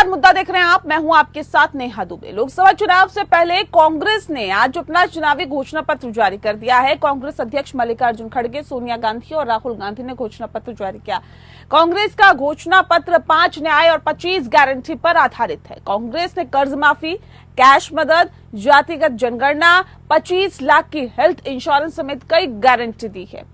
नमस्कार, मुद्दा देख रहे हैं आप। मैं हूं आपके साथ नेहा दुबे। लोकसभा चुनाव से पहले कांग्रेस ने आज अपना चुनावी घोषणा पत्र जारी कर दिया है। कांग्रेस अध्यक्ष मल्लिकार्जुन खड़गे, सोनिया गांधी और राहुल गांधी ने घोषणा पत्र जारी किया। कांग्रेस का घोषणा पत्र 5 न्याय और 25 गारंटी पर आधारित है। कांग्रेस ने कर्ज माफी, कैश मदद, जातिगत जनगणना, 25 लाख की हेल्थ इंश्योरेंस समेत कई गारंटी दी है।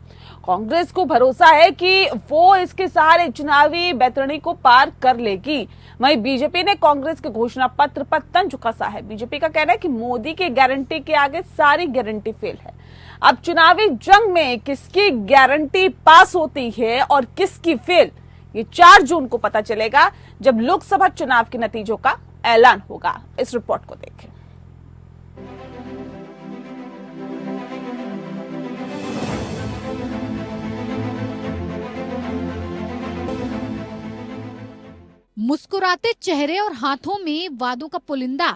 कांग्रेस को भरोसा है कि वो इसके सहारे चुनावी बैतरणी को पार कर लेगी। वहीं बीजेपी ने कांग्रेस के घोषणा पत्र पर तंज कसा है। बीजेपी का कहना है कि मोदी की गारंटी के आगे सारी गारंटी फेल है। अब चुनावी जंग में किसकी गारंटी पास होती है और किसकी फेल, ये 4 जून को पता चलेगा, जब लोकसभा चुनाव के नतीजों का ऐलान होगा। इस रिपोर्ट को देखें। मुस्कुराते चेहरे और हाथों में वादों का पुलिंदा,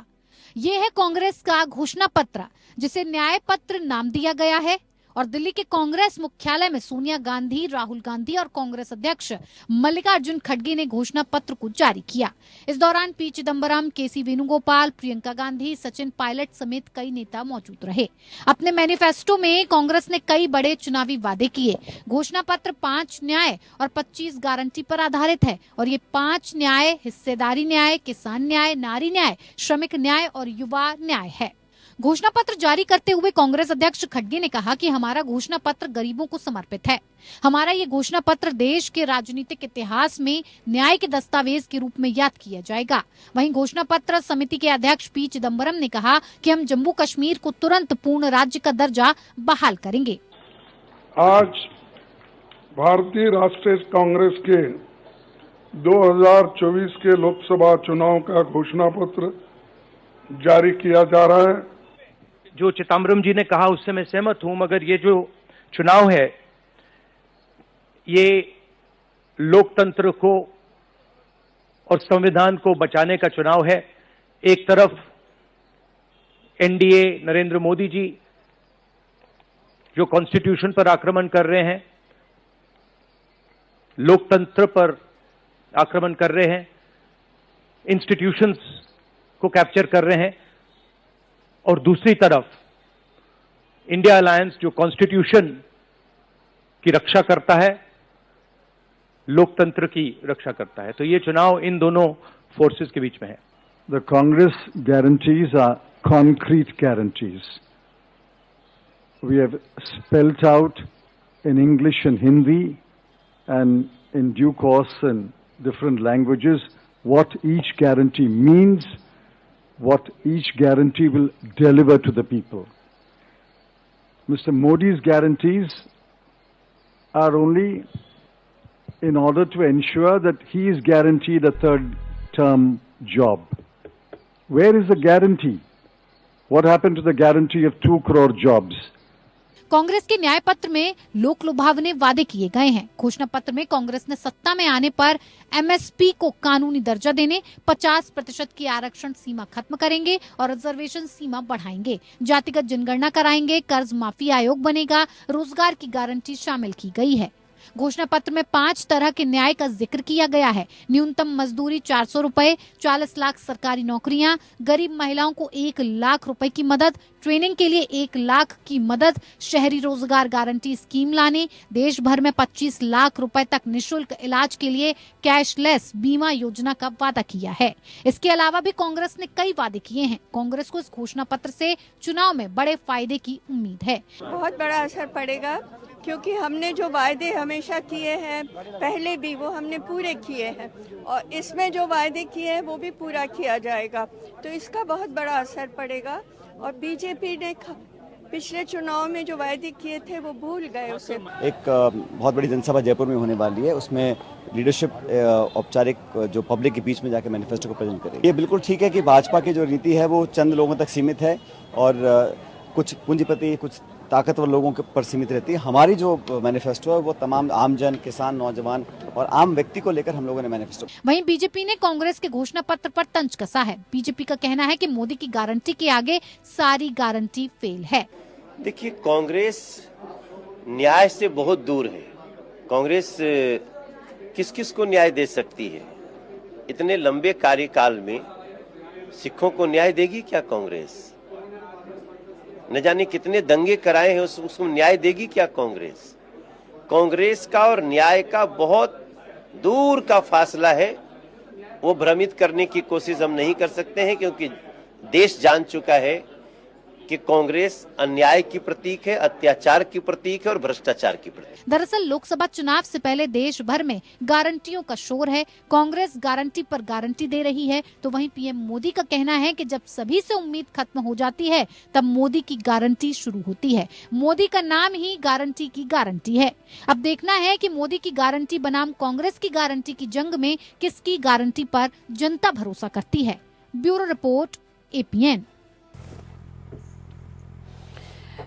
ये है कांग्रेस का घोषणा पत्र, जिसे न्याय पत्र नाम दिया गया है। और दिल्ली के कांग्रेस मुख्यालय में सोनिया गांधी, राहुल गांधी और कांग्रेस अध्यक्ष मल्लिकार्जुन खड़गे ने घोषणा पत्र को जारी किया। इस दौरान पी चिदम्बरम, केसी वेणुगोपाल, प्रियंका गांधी, सचिन पायलट समेत कई नेता मौजूद रहे। अपने मैनिफेस्टो में कांग्रेस ने कई बड़े चुनावी वादे किए। घोषणा पत्र 5 न्याय और 25 गारंटी पर आधारित है और ये 5 न्याय हिस्सेदारी न्याय, किसान न्याय, नारी न्याय, श्रमिक न्याय और युवा न्याय है। घोषणा पत्र जारी करते हुए कांग्रेस अध्यक्ष खड़गे ने कहा कि हमारा घोषणा पत्र गरीबों को समर्पित है। हमारा ये घोषणा पत्र देश के राजनीतिक इतिहास में न्याय के दस्तावेज के रूप में याद किया जाएगा। वहीं घोषणा पत्र समिति के अध्यक्ष पी चिदम्बरम ने कहा कि हम जम्मू कश्मीर को तुरंत पूर्ण राज्य का दर्जा बहाल करेंगे। आज भारतीय राष्ट्रीय कांग्रेस के 2024 के लोकसभा चुनाव का घोषणा पत्र जारी किया जा रहा है। जो चिदम्बरम जी ने कहा उससे मैं सहमत हूं, मगर ये जो चुनाव है ये लोकतंत्र को और संविधान को बचाने का चुनाव है। एक तरफ एनडीए नरेंद्र मोदी जी जो कॉन्स्टिट्यूशन पर आक्रमण कर रहे हैं, लोकतंत्र पर आक्रमण कर रहे हैं, इंस्टीट्यूशंस को कैप्चर कर रहे हैं, और दूसरी तरफ इंडिया अलायंस जो कॉन्स्टिट्यूशन की रक्षा करता है, लोकतंत्र की रक्षा करता है। तो ये चुनाव इन दोनों फोर्सेस के बीच में है। The Congress guarantees are concrete guarantees. We have spelled out in English and Hindi and in due course in different languages what each guarantee means, what each guarantee will deliver to the people. Mr. Modi's guarantees are only in order to ensure that he is guaranteed a third term job. Where is the guarantee? What happened to the guarantee of 2 crore jobs? Congress के न्याय पत्र में लोक लुभावने वादे किए गए हैं। घोषणा पत्र में कांग्रेस ने सत्ता में आने पर एमएसपी को कानूनी दर्जा देने, 50% की आरक्षण सीमा खत्म करेंगे और रिजर्वेशन सीमा बढ़ाएंगे, जातिगत जनगणना कराएंगे, कर्ज माफी आयोग बनेगा, रोजगार की गारंटी शामिल की गई है। घोषणा पत्र में 5 तरह के न्याय का जिक्र किया गया है। न्यूनतम मजदूरी 400 रुपए, 40 लाख सरकारी नौकरियां, गरीब महिलाओं को 1 लाख रुपए की मदद, ट्रेनिंग के लिए 1 लाख की मदद, शहरी रोजगार गारंटी स्कीम लाने, देश भर में 25 लाख रुपए तक निशुल्क इलाज के लिए कैशलेस बीमा योजना का वादा किया है। इसके अलावा भी कांग्रेस ने कई वादे किए हैं। कांग्रेस को इस घोषणा पत्र से चुनाव में बड़े फायदे की उम्मीद है। बहुत बड़ा असर पड़ेगा, क्योंकि हमने जो वायदे हमेशा किए हैं पहले भी, वो हमने पूरे किए हैं और इसमें जो वायदे किए हैं वो भी पूरा किया जाएगा, तो इसका बहुत बड़ा असर पड़ेगा। और बीजेपी ने पिछले चुनाव में जो वायदे किए थे वो भूल गए उसे। एक बहुत बड़ी जनसभा जयपुर में होने वाली है, उसमें लीडरशिप औपचारिक जो पब्लिक के बीच में जाकर मैनिफेस्टो को प्रेजेंट करेगी। ये बिल्कुल ठीक है कि भाजपा की जो नीति है वो चंद लोगों तक सीमित है और कुछ पूंजीपति, कुछ ताकतवर लोगों के पर सीमित रहती है। हमारी जो मैनिफेस्टो है वो तमाम आमजन, किसान, नौजवान और आम व्यक्ति को लेकर हम लोगों ने मैनिफेस्टो। वहीं बीजेपी ने कांग्रेस के घोषणा पत्र पर तंज कसा है। बीजेपी का कहना है कि मोदी की गारंटी के आगे सारी गारंटी फेल है। देखिए, कांग्रेस न्याय से बहुत दूर है। कांग्रेस किस किस को न्याय दे सकती है? इतने लंबे कार्यकाल में सिखों को न्याय देगी क्या कांग्रेस? न जाने कितने दंगे कराए हैं, उसको न्याय देगी क्या कांग्रेस? कांग्रेस का और न्याय का बहुत दूर का फासला है। वो भ्रमित करने की कोशिश हम नहीं कर सकते हैं, क्योंकि देश जान चुका है कि कांग्रेस अन्याय की प्रतीक है, अत्याचार की प्रतीक है और भ्रष्टाचार की प्रतीक। दरअसल लोकसभा चुनाव से पहले देश भर में गारंटियों का शोर है। कांग्रेस गारंटी पर गारंटी दे रही है, तो वहीं पीएम मोदी का कहना है कि जब सभी से उम्मीद खत्म हो जाती है तब मोदी की गारंटी शुरू होती है। मोदी का नाम ही गारंटी की गारंटी है। अब देखना है कि मोदी की गारंटी बनाम कांग्रेस की गारंटी की जंग में किसकी गारंटी पर जनता भरोसा करती है। Bureau report, APN।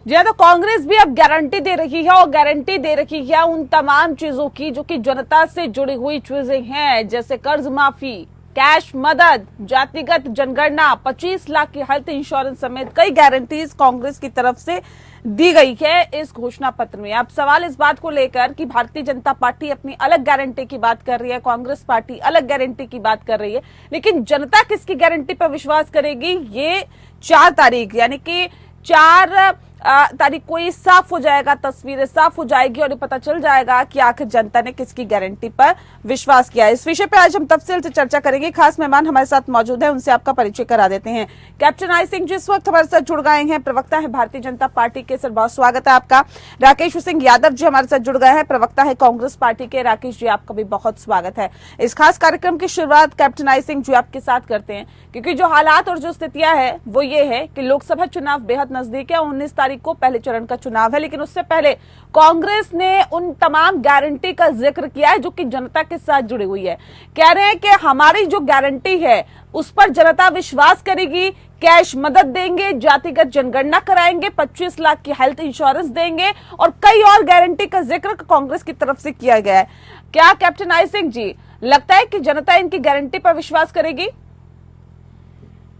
जी हाँ, तो कांग्रेस भी अब गारंटी दे रही है और गारंटी दे रही है उन तमाम चीजों की जो कि जनता से जुड़ी हुई चीजें हैं, जैसे कर्ज माफी, कैश मदद, जातिगत जनगणना, 25 लाख की हेल्थ इंश्योरेंस समेत कई गारंटीज कांग्रेस की तरफ से दी गई है इस घोषणा पत्र में। अब सवाल इस बात को लेकर कि भारतीय जनता पार्टी अपनी अलग गारंटी की बात कर रही है, कांग्रेस पार्टी अलग गारंटी की बात कर रही है, लेकिन जनता किसकी गारंटी पर विश्वास करेगी, ये 4 तारीख यानी कि 4 तारीख को ये साफ हो जाएगा, तस्वीरें साफ हो जाएगी और ये पता चल जाएगा कि आखिर जनता ने किसकी गारंटी पर विश्वास किया। इस विषय पे आज हम तफसील से चर्चा करेंगे। खास मेहमान हमारे साथ मौजूद है, उनसे आपका परिचय करा देते हैं। कैप्टन आई सिंह जी इस वक्त हमारे साथ जुड़ गए हैं, प्रवक्ता है भारतीय जनता पार्टी के। सर बहुत स्वागत है आपका। राकेश सिंह यादव जी हमारे साथ जुड़ गए हैं, प्रवक्ता है कांग्रेस पार्टी के। राकेश जी आपका भी बहुत स्वागत है। इस खास कार्यक्रम की शुरुआत कैप्टन आई सिंह जी आपके साथ करते हैं, क्योंकि जो हालात और जो स्थितियां है वो ये है कि लोकसभा चुनाव बेहद नजदीक है। 19 तारीख को पहले चरण का चुनाव है, लेकिन उससे पहले कांग्रेस ने उन तमाम गारंटी का जिक्र किया है जो कि जनता के साथ जुड़ी हुई है। कह रहे हैं कि हमारी जो गारंटी है उस पर जनता विश्वास करेगी, कैश मदद देंगे, जातिगत जनगणना कराएंगे, 25 लाख की हेल्थ इंश्योरेंस देंगे और कई और गारंटी का जिक्र कांग्रेस की तरफ से किया गया है। क्या कैप्टन आई सिंह जी लगता है कि जनता इनकी गारंटी पर विश्वास करेगी?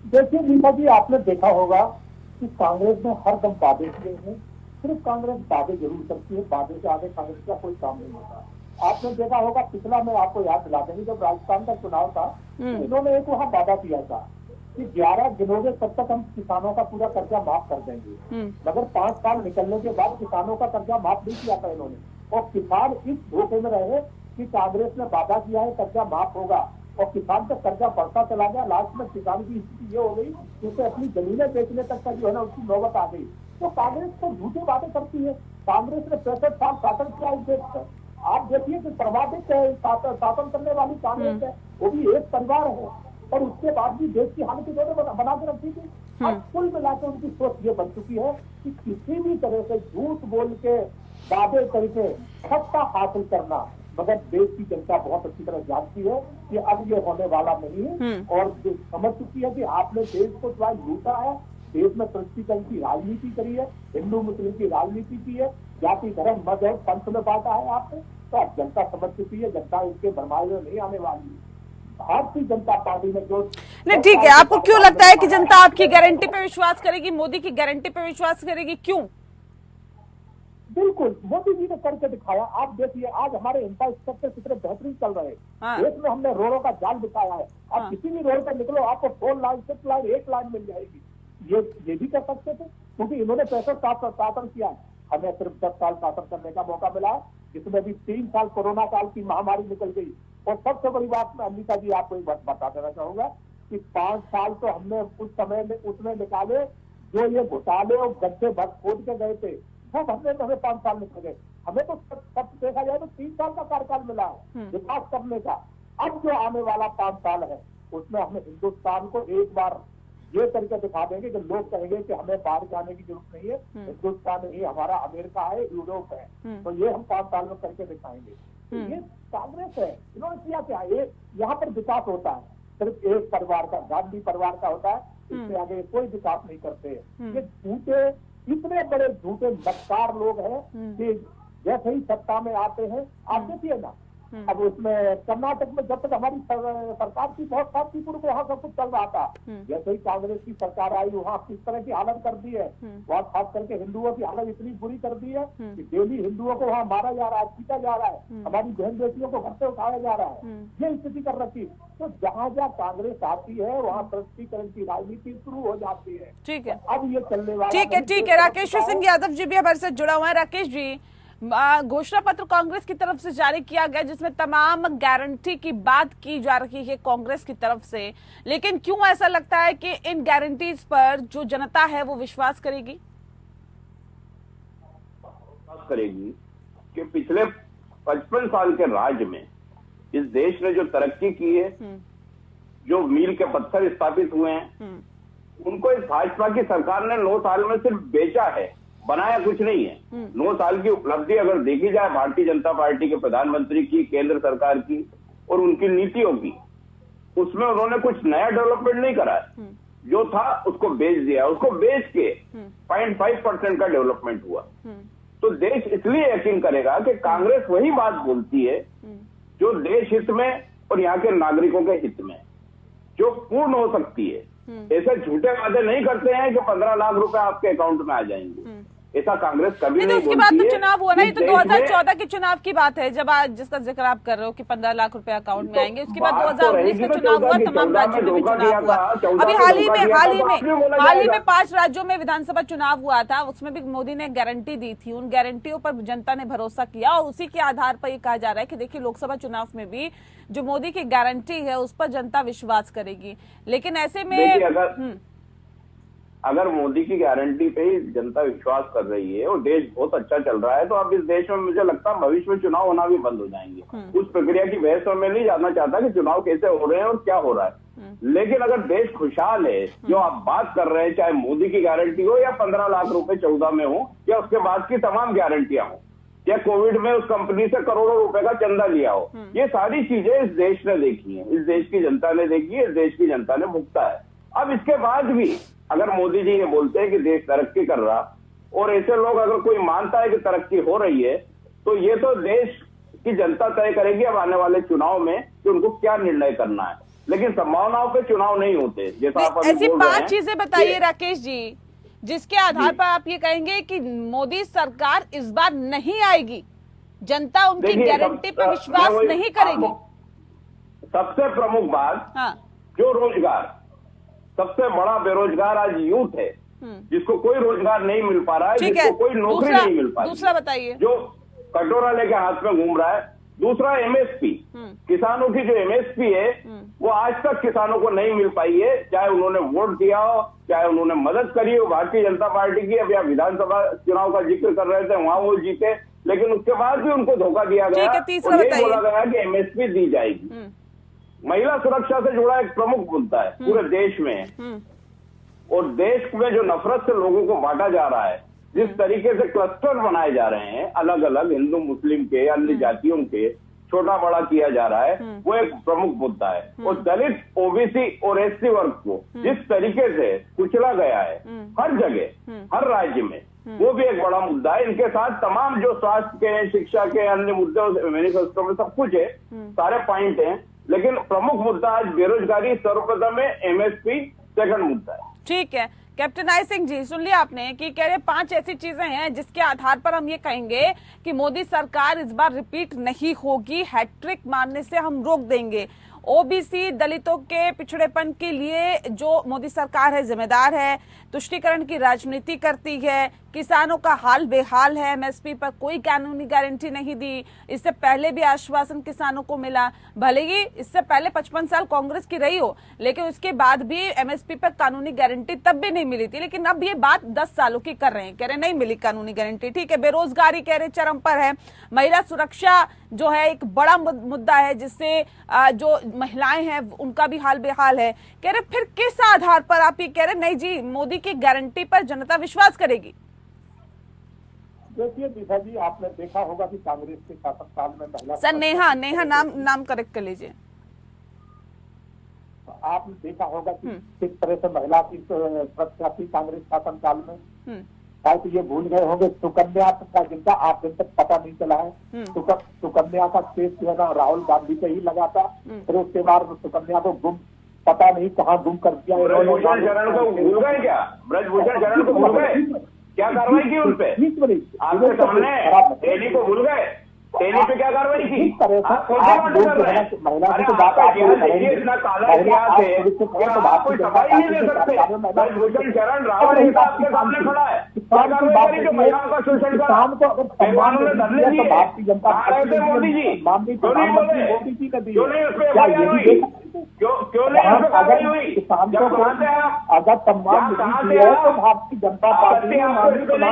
देखिए नीता जी, आपने देखा होगा कि कांग्रेस ने हर दम वादे किए हैं। सिर्फ कांग्रेस वादे जरूर करती है, वादे के आगे कांग्रेस का कोई काम नहीं होता। आपने देखा होगा, पिछला मैं आपको याद दिला देंगे, जब राजस्थान का चुनाव था तो इन्होंने एक वहाँ वादा किया था कि 11 दिनों में तब तक हम किसानों का पूरा कर्जा माफ कर देंगे, मगर 5 साल निकलने के बाद किसानों का कर्जा माफ नहीं किया था इन्होंने। और किसान इस धोखे में रहे कि कांग्रेस ने वादा किया है कर्जा माफ होगा और किसान का कर्जा बढ़ता चला गया। लास्ट में किसान की स्थिति ये हो गई कि उसे अपनी जमीनें बेचने तक का जो है ना उसकी नौबत आ गई। तो कांग्रेस तो झूठे वादे करती है। कांग्रेस ने 65 साल शासन किया इस देश पर। आप देखिए कि सर्वाधिक शासन करने वाली कांग्रेस है, वो भी एक परिवार है, और उसके बाद भी देश की हालत इन्होंने बना के रखी थी। अब कुल मिलाकर उनकी सोच ये बन चुकी है कि किसी भी तरह से झूठ बोल के वादे करके सत्ता हासिल करना, मगर देश की जनता बहुत अच्छी तरह जानती है कि अब ये होने वाला नहीं है और समझ चुकी है कि आपने देश को जो लूटा है, देश में तुष्टीकरण की राजनीति करी है, हिंदू मुस्लिम की राजनीति की है, जाति धर्म मजहब पंथ में बांटा है आपने, तो अब जनता समझ चुकी है, जनता इसके भरमाए में नहीं आने वाली है। भारतीय जनता पार्टी में जो नहीं, ठीक है, आपको क्यों लगता है कि जनता आपकी गारंटी पे विश्वास करेगी, मोदी की गारंटी पे विश्वास करेगी, क्यों? बिल्कुल, मोदी जी ने करके दिखाया। आप देखिए आज हमारे इंफ्रास्ट्रक्चर कितने बेहतरीन चल रहे हैं। देश में हमने रोडों का जाल बिछाया है। आप किसी भी रोड पर निकलो आपको 4 लाइन 6 लाइन 1 लाइन मिल जाएगी। ये भी कर सकते थे, क्योंकि इन्होंने 65 शासन किया। हमें सिर्फ 10 साल शासन करने का मौका मिला, जिसमें भी 3 साल कोरोना काल की महामारी निकल गई। और सबसे बड़ी बात मैं अनिता जी आपको एक बात बता देना चाहूंगा कि 5 साल तो हमने उस समय में उसमें निकाले जो ये घोटाले और गड्ढे भर खोद के गए थे, वो भरने में हमें 5 साल निकल गए। हमें तो सब देखा जाए तो 3 साल का कार्यकाल मिला है विकास करने का। अब जो आने वाला 5 साल है उसमें हमें हिंदुस्तान को एक बार ये करके दिखा देंगे कि लोग कहेंगे कि हमें बाहर जाने की जरूरत नहीं है, हिंदुस्तान नहीं हमारा, अमेरिका है, यूरोप है, तो ये हम 5 साल में करके दिखाएंगे। तो ये कांग्रेस है, इन्होंने किया क्या? यहाँ पर विकास होता है सिर्फ एक परिवार का, गांधी परिवार का होता है, इससे आगे कोई विकास नहीं करते। ये झूठे, इतने बड़े झूठे मक्कार लोग हैं कि जैसे ही सत्ता में आते हैं, आप देखिए ना अब उसमें कर्नाटक में जब तक हमारी सरकार थी बहुत शांतिपूर्ण वहाँ सब कुछ चल रहा था। जैसे ही कांग्रेस की सरकार आई वहाँ किस तरह की हालत कर दी है, वहाँ खास करके हिंदुओं की हालत इतनी बुरी कर दी है कि डेली हिंदुओं को वहाँ मारा जा रहा है, पीटा जा रहा है, हमारी बहन बेटियों को घर से उठाया जा रहा है, ये स्थिति कर रखी। तो जहाँ जहाँ कांग्रेस आती है वहाँ तुष्टीकरण की राजनीति शुरू हो जाती है। ठीक है, अब ये चलने वाला ठीक है। राकेश सिंह यादव जी भी हमारे साथ जुड़ा हुआ है। राकेश जी, घोषणा पत्र कांग्रेस की तरफ से जारी किया गया जिसमें तमाम गारंटी की बात की जा रही है कांग्रेस की तरफ से, लेकिन क्यों ऐसा लगता है कि इन गारंटीज पर जो जनता है वो विश्वास करेगी? कि पिछले 55 साल के राज में इस देश ने जो तरक्की की है, जो मील के पत्थर स्थापित हुए हैं, उनको इस भाजपा की सरकार ने 9 साल में सिर्फ बेचा है, बनाया कुछ नहीं है। 9 साल की उपलब्धि अगर देखी जाए भारतीय जनता पार्टी के प्रधानमंत्री की, केंद्र सरकार की और उनकी नीतियों की, उसमें उन्होंने कुछ नया डेवलपमेंट नहीं करा है। जो था उसको बेच दिया, उसको बेच के 0.5% का डेवलपमेंट हुआ। तो देश इसलिए यकीन करेगा कि कांग्रेस वही बात बोलती है जो देश हित में और यहाँ के नागरिकों के हित में, जो पूर्ण हो सकती है। ऐसे झूठे वादे नहीं करते हैं कि 15 लाख रुपए आपके अकाउंट में आ जाएंगे, ऐसा कांग्रेस कभी नहीं उसके बाद तो चुनाव हुआ ना, ये तो 2014 के चुनाव की बात है जब आज जिसका जिक्र आप कर रहे हो कि 15 लाख रुपए अकाउंट में आएंगे। उसके बाद 2019 में चुनाव हुआ, तमाम राज्यों में भी चुनाव हुआ। अभी हाल ही में 5 राज्यों में विधानसभा चुनाव हुआ था, उसमें भी मोदी ने गारंटी दी थी। उन गारंटियों पर जनता ने भरोसा किया और उसी के आधार पर ये कहा जा रहा है कि देखिए लोकसभा चुनाव में भी जो मोदी की गारंटी है उस पर जनता विश्वास करेगी। लेकिन ऐसे में अगर मोदी की गारंटी पे ही जनता विश्वास कर रही है और देश बहुत अच्छा चल रहा है, तो अब इस देश में मुझे लगता है भविष्य में चुनाव होना भी बंद हो जाएंगे। उस प्रक्रिया की बहस में मैं नहीं जानना चाहता कि चुनाव कैसे हो रहे हैं और क्या हो रहा है, लेकिन अगर देश खुशहाल है, जो आप बात कर रहे हैं, चाहे मोदी की गारंटी हो या 15 लाख रुपए 14 में हो या उसके बाद की तमाम गारंटियां हो या कोविड में उस कंपनी से करोड़ों रुपए का चंदा लिया हो, ये सारी चीजें इस देश ने देखी है, इस देश की जनता ने देखी है, इस देश की जनता ने भुगता है। अब इसके बाद भी अगर मोदी जी ये बोलते हैं कि देश तरक्की कर रहा, और ऐसे लोग अगर कोई मानता है कि तरक्की हो रही है, तो ये तो देश की जनता तय करेगी अब आने वाले चुनाव में कि उनको क्या निर्णय करना है। लेकिन संभावनाओं पे चुनाव नहीं होते, जैसा आप अभी ऐसी बोल रहे 5 हैं। चीजें बताइए राकेश जी जिसके आधार पर आप ये कहेंगे कि मोदी सरकार इस बार नहीं आएगी, जनता उनकी गारंटी पर विश्वास नहीं करेगी। सबसे प्रमुख बात, जो रोजगार, सबसे बड़ा बेरोजगार आज यूथ है, जिसको कोई रोजगार नहीं मिल पा रहा है, जिसको कोई नौकरी नहीं मिल पा रही। दूसरा बताइए, जो कटोरा लेके हाथ में घूम रहा है। दूसरा एमएसपी, किसानों की जो एमएसपी है वो आज तक किसानों को नहीं मिल पाई है, चाहे उन्होंने वोट दिया हो, चाहे उन्होंने मदद करी हो भारतीय जनता पार्टी की। अब या विधानसभा चुनाव का जिक्र कर रहे थे, वहां वो जीते, लेकिन उसके बाद भी उनको धोखा दिया गया और यही बोला गया कि एमएसपी दी जाएगी। महिला सुरक्षा से जुड़ा एक प्रमुख मुद्दा है पूरे देश में, और देश में जो नफरत से लोगों को बांटा जा रहा है, जिस तरीके से क्लस्टर बनाए जा रहे हैं अलग अलग हिंदू मुस्लिम के, अन्य जातियों के, छोटा बड़ा किया जा रहा है, वो एक प्रमुख मुद्दा है। और दलित, ओबीसी और एससी वर्ग को जिस तरीके से कुचला गया है हर जगह, हर राज्य में, वो भी एक बड़ा मुद्दा है। इनके साथ तमाम जो स्वास्थ्य के, शिक्षा के, अन्य मुद्दे मैनिफेस्टो में सब कुछ है, सारे पॉइंट हैं, लेकिन प्रमुख मुद्दा आज बेरोजगारी सर्वप्रथम है, एमएसपी सेकंड मुद्दा है। ठीक है, कैप्टन आई सिंह जी सुन लिया आपने कि कह रहे 5 ऐसी चीजें हैं जिसके आधार पर हम ये कहेंगे कि मोदी सरकार इस बार रिपीट नहीं होगी, हैट्रिक मारने से हम रोक देंगे। ओबीसी, दलितों के पिछड़ेपन के लिए जो मोदी सरकार है जिम्मेदार है, तुष्टीकरण की राजनीति करती है, किसानों का हाल बेहाल है, एमएसपी पर कोई कानूनी गारंटी नहीं दी। इससे पहले भी आश्वासन किसानों को मिला, भले ही इससे पहले 55 साल कांग्रेस की रही हो, लेकिन उसके बाद भी एमएसपी पर कानूनी गारंटी तब भी नहीं मिली थी। लेकिन अब ये बात 10 सालों की कर रहे हैं, कह रहे नहीं मिली कानूनी गारंटी। ठीक है, बेरोजगारी कह रहे चरम पर है, महिला सुरक्षा जो है एक बड़ा मुद्दा है जिससे जो महिलाएं हैं उनका भी हाल बेहाल है। कह रहे फिर किस आधार पर आप ये कह रहे नहीं जी मोदी की गारंटी पर जनता विश्वास करेगी? देखिए दिशा जी, आपने देखा होगा कि कांग्रेस के शासनकाल में महिला, सर नेहा नाम करेक्ट कर लीजिए। आपने देखा होगा कि किस तरह से महिला की सुरक्षा थी कांग्रेस शासनकाल में। शायद ये भूल गए होंगे सुकन्या का, जिनका आज दिन तक पता नहीं चला है। सुकन्या का केस जो है ना राहुल गांधी पे ही लगा था, फिर उसके बाद सुकन्या को गुम, पता नहीं कहाँ गुम कर दिया। ब्रजभूषण शरण को भूल गए क्या? ब्रजभूषण शरण को भूल गए? क्या कार्रवाई की उन पे? आपके सामने टेली को भूल गए? टेली पे क्या कार्रवाई की? आप कोई सफाई नहीं दे सकते। ब्रजभूषण शरण रावण हिंसा आपके सामने खड़ा है, क्या कार्रवाई करी जो महिलाओं का शोषण करा? पहलवानों ने धरने दिए, कहाँ रहे थे मोदी जी? क्यों नहीं बोले? क्यों नहीं उस पर कार्रवाई हुई? क्यों नहीं उस पर कार्रवाई हुई? जब कहाँ से अगर सम्मान तो भारतीय जनता पार्टी नहीं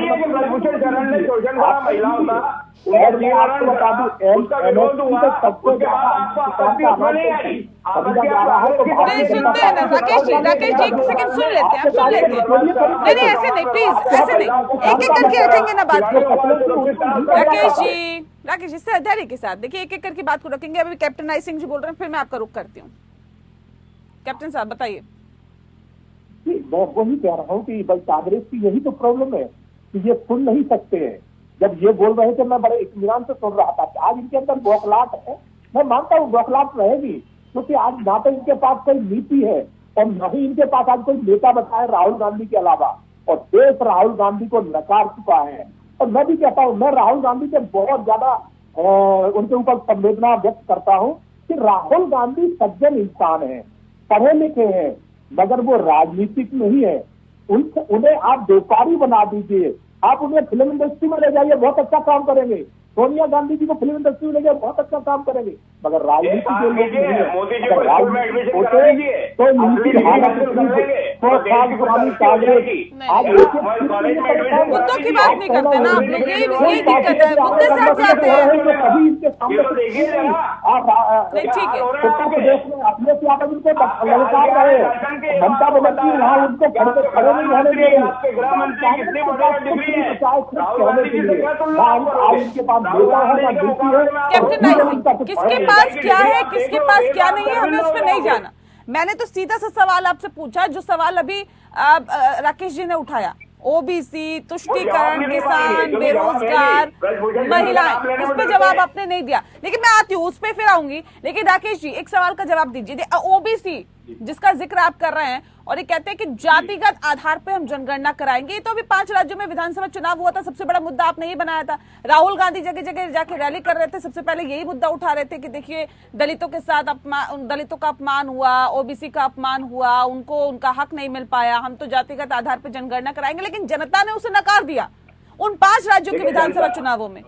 है कि ब्रजभूषण शरण ने शोषण करा महिलाओं का, उसका विरोध हुआ, उसके बाद आपको आपत्ति उसमें नहीं आई। नहीं सुनते हैं ना राकेश जी, एक सेकंड सुन लेते हैं, आप सुन लेते हैं। नहीं ऐसे नहीं, प्लीज ऐसे नहीं, एक एक करके रखेंगे ना बात को। राकेश जी इससे धैर्य के साथ देखिए, एक एक करके बात को रखेंगे। अभी कैप्टन नाई सिंह जी बोल रहे हैं, फिर मैं आपका रुख करती हूँ। कैप्टन साहब बताइए। मैं वही कह रहा हूँ कि भाई कांग्रेस की यही तो प्रॉब्लम है कि ये सुन नहीं सकते हैं। जब ये बोल रहे थे मैं बड़े इत्मीनान से सुन रहा था। आज इनके अंदर बौखलाहट है, मैं मानता हूँ बौखलाहट रहेगी, क्योंकि आज ना तो इनके पास कोई नीति है और न ही इनके पास आज कोई नेता बचा है राहुल गांधी के अलावा, और देश राहुल गांधी को नकार चुका है। और मैं भी कहता हूँ, मैं राहुल गांधी से बहुत ज्यादा उनके ऊपर संवेदना व्यक्त करता हूँ कि राहुल गांधी सज्जन इंसान है, पढ़े लिखे हैं, मगर वो राजनीतिक नहीं है। उन्हें आप व्यापारी बना दीजिए, आप उन्हें फिल्म इंडस्ट्री में ले जाइए, बहुत अच्छा काम करेंगे। सोनिया गांधी जी को फिल्म इंडस्ट्री में ले जाइए, बहुत अच्छा काम करेंगे, मगर राजनीति के लोग नहीं है। तो मुद्दों की बात नहीं करते ना आप लोग, यही दिक्कत है, मुद्दे से हट जाते हैं। ठीक है, अपने से आप उनको ललकार रहे, ममता बनर्जी वहाँ उनको खड़े नहीं रहने दे रही। आपके गृह मंत्री कितनी बड़ी डिग्री है, राहुल गांधी जी से क्या तुलना इनके पास कैप्टन नाई सिंह, किसके पास क्या है, किसके पास क्या नहीं है, हमें उस पर नहीं जाना। मैंने तो सीधा सा सवाल आपसे पूछा, जो सवाल अभी राकेश जी ने उठाया, ओबीसी, तुष्टीकरण, किसान, बेरोजगार, महिलाएं, इस पे जवाब आपने नहीं दिया। लेकिन मैं आती हूँ, उस पे फिर आऊंगी। लेकिन राकेश जी एक सवाल का जवाब दीजिए। ओबीसी जिसका जिक्र आप कर रहे हैं और ये कहते हैं कि जातिगत आधार पे हम जनगणना कराएंगे, ये तो अभी 5 राज्यों में विधानसभा चुनाव हुआ था, सबसे बड़ा मुद्दा आपने ही बनाया था। राहुल गांधी जगह जगह जाके रैली कर रहे थे, सबसे पहले यही मुद्दा उठा रहे थे कि देखिए दलितों के साथ दलितों का अपमान हुआ, ओबीसी का अपमान हुआ, उनको उनका हक नहीं मिल पाया, हम तो जातिगत आधार पर जनगणना कराएंगे। लेकिन जनता ने उसे नकार दिया उन 5 राज्यों के विधानसभा चुनावों में।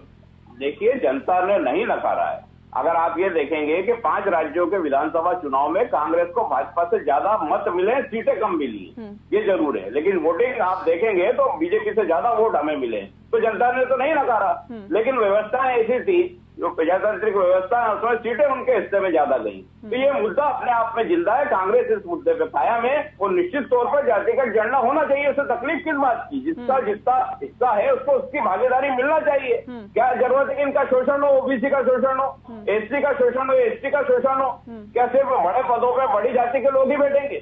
देखिए, जनता ने नहीं नकारा है। अगर आप ये देखेंगे कि 5 राज्यों के विधानसभा चुनाव में कांग्रेस को भाजपा से ज्यादा मत मिले, सीटें कम मिली, ये जरूर है। लेकिन वोटिंग आप देखेंगे तो बीजेपी से ज्यादा वोट हमें मिले, तो जनता ने तो नहीं नकारा। लेकिन व्यवस्थाएं ऐसी थी, जो प्रजातांत्रिक व्यवस्था है, उसमें सीटें उनके हिस्से में ज्यादा गई। तो ये मुद्दा अपने आप में जिंदा है, कांग्रेस इस मुद्दे पे कायम है और निश्चित तौर पर जातिगत जनगणना होना चाहिए। उससे तकलीफ किस बात की? जिसका जिसका हिस्सा है उसको उसकी भागीदारी मिलना चाहिए। क्या जरूरत है कि इनका शोषण हो, ओबीसी का शोषण हो, एससी का शोषण हो, एसटी का शोषण हो? क्या सिर्फ बड़े पदों पर बड़ी जाति के लोग ही बैठेंगे?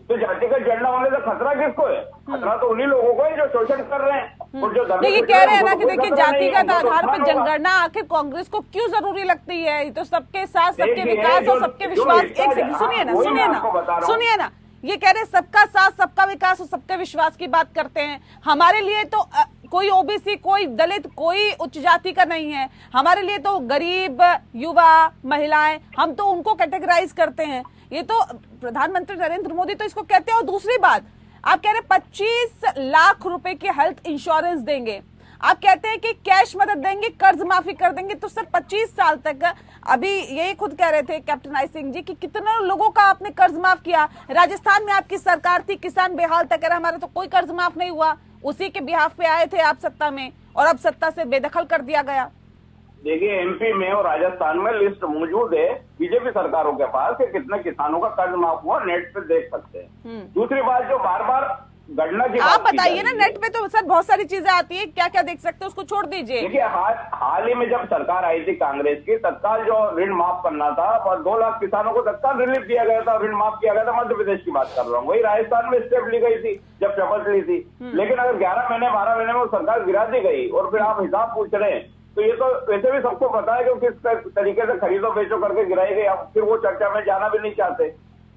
तो जातिगत जनगणना होने से खतरा किसको है? खतरा तो उन्हीं लोगों को है जो शोषण कर रहे हैं और जो ये कह रहे हैं ना कि देखिए जातिगत आधार पर जनगणना आखिर कांग्रेस को क्यों जरूरी लगती है? तो सबके साथ सबके विकास और सबके विश्वास। एक सेकंड सुनिए ना, ये कह रहे सबका साथ सबका विकास और सबके विश्वास की बात करते हैं। हमारे लिए तो कोई ओबीसी, कोई दलित, कोई उच्च जाति का नहीं है। हमारे लिए तो गरीब, युवा, महिलाएं, हम तो उनको कैटेगराइज करते हैं। ये तो प्रधानमंत्री नरेंद्र मोदी तो इसको कहते हैं। और दूसरी बात, आप कह रहे 25 लाख रुपए के हेल्थ इंश्योरेंस देंगे, आप कहते हैं कि कैश मदद देंगे, कर्ज माफी कर देंगे। तो सर 25 साल तक, अभी यही खुद कह रहे थे कैप्टन नाई सिंह जी कि कितना लोगों का आपने कर्ज माफ किया। राजस्थान में आपकी सरकार थी, किसान बेहाल था, कह रहा हमारा तो कोई कर्ज माफ नहीं हुआ। उसी के बिहाफ पे आए थे आप सत्ता में और अब सत्ता से बेदखल कर दिया गया। देखिए, एमपी में और राजस्थान में लिस्ट मौजूद है बीजेपी सरकारों के पास कि कितने किसानों का कर्ज माफ हुआ, नेट पे देख सकते हैं। दूसरी बात, जो बार बार गणना की आप बात की जा बताइए ना, रही है। नेट पे तो सर बहुत सारी चीजें आती है, क्या क्या देख सकते हैं उसको छोड़ दीजिए। देखिए हाल ही में जब सरकार आई थी कांग्रेस की, तत्काल जो ऋण माफ करना था और 2 लाख किसानों को तत्काल रिलीफ दिया गया था, ऋण माफ किया गया था। मध्य प्रदेश की बात कर रहा हूँ, वही राजस्थान में स्टेप ली गई थी जब शपथ ली थी। लेकिन अगर 11 महीने 12 महीने में वो सरकार गिरा दी गई और फिर आप हिसाब पूछ रहे हैं, तो ये तो वैसे भी सबको पता है कि किस तरीके से खरीदो बेचो करके गिराई गई। अब फिर वो चर्चा में जाना भी नहीं चाहते।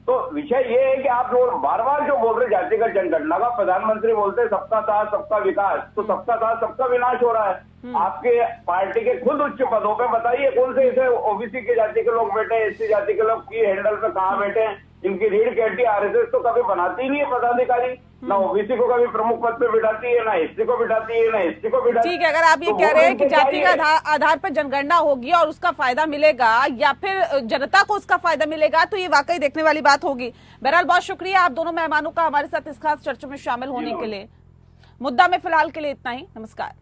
तो विषय ये है कि आप लोग बार बार जो बोल रहे जातिगत जनगणना का, प्रधानमंत्री बोलते हैं सबका साथ सबका विकास, तो सबका साथ सबका विनाश हो रहा है। आपके पार्टी के खुद उच्च पदों पे बताइए कौन से ऐसे ओबीसी के जाति के लोग बैठे हैं, एससी जाति के लोग की हैंडल पे कहाँ बैठे हैं, इनकी रीढ़ की हड्डी आरएसएस तो कभी बनाती ही नहीं है पदाधिकारी, ना ओबीसी को कभी प्रमुख पद पे बिठाती है, ना एससी को बिठाती है, ना एसटी को बिठाती है। ठीक है, अगर आप ये कह रहे हैं कि जाति के आधार पर जनगणना होगी और उसका फायदा मिलेगा या फिर जनता को उसका फायदा मिलेगा, तो ये वाकई देखने वाली बात होगी। बहरहाल बहुत शुक्रिया आप दोनों मेहमानों का हमारे साथ इस खास चर्चा में शामिल होने के लिए। मुद्दा में फिलहाल के लिए इतना ही। नमस्कार।